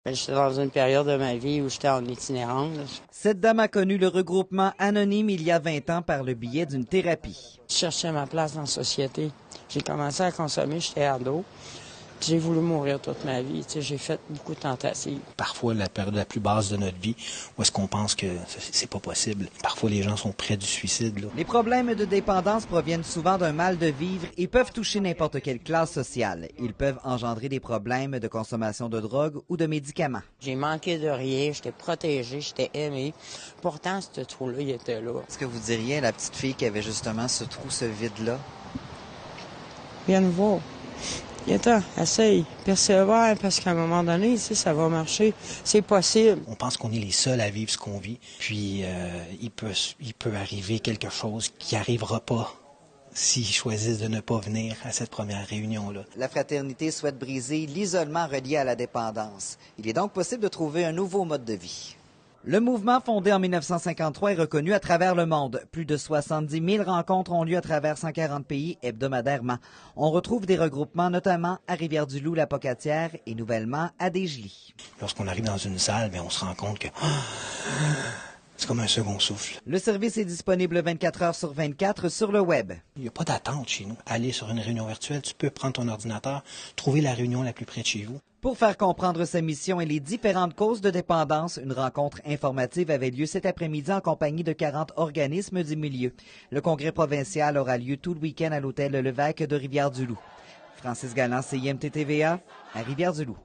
J'étais dans une période de ma vie où j'étais en itinérance. Cette dame a connu le regroupement anonyme il y a 20 ans par le biais d'une thérapie. Je cherchais ma place dans la société. J'ai commencé à consommer, j'étais ado. J'ai voulu mourir toute ma vie. J'ai fait beaucoup de tentatives. Parfois, la période la plus basse de notre vie, où est-ce qu'on pense que c'est pas possible. Parfois, les gens sont près du suicide. Là. Les problèmes de dépendance proviennent souvent d'un mal de vivre et peuvent toucher n'importe quelle classe sociale. Ils peuvent engendrer des problèmes de consommation de drogue ou de médicaments. J'ai manqué de rien, j'étais protégée, j'étais aimée. Pourtant, ce trou-là, il était là. Est-ce que vous diriez à la petite fille qui avait justement ce trou, ce vide-là? Viens nous voir. Attends, essaye, persévère, parce qu'à un moment donné, ça va marcher. C'est possible. On pense qu'on est les seuls à vivre ce qu'on vit, puis il peut arriver quelque chose qui n'arrivera pas s'ils choisissent de ne pas venir à cette première réunion-là. La fraternité souhaite briser l'isolement relié à la dépendance. Il est donc possible de trouver un nouveau mode de vie. Le mouvement fondé en 1953 est reconnu à travers le monde. Plus de 70 000 rencontres ont lieu à travers 140 pays hebdomadairement. On retrouve des regroupements notamment à Rivière-du-Loup, la Pocatière et nouvellement à Desjely. Lorsqu'on arrive dans une salle, on se rend compte que c'est comme un second souffle. Le service est disponible 24 heures sur 24 sur le web. Il n'y a pas d'attente chez nous. Aller sur une réunion virtuelle, tu peux prendre ton ordinateur, trouver la réunion la plus près de chez vous. Pour faire comprendre sa mission et les différentes causes de dépendance, une rencontre informative avait lieu cet après-midi en compagnie de 40 organismes du milieu. Le congrès provincial aura lieu tout le week-end à l'hôtel Levaque de Rivière-du-Loup. Francis Galland, CIMT TVA, à Rivière-du-Loup.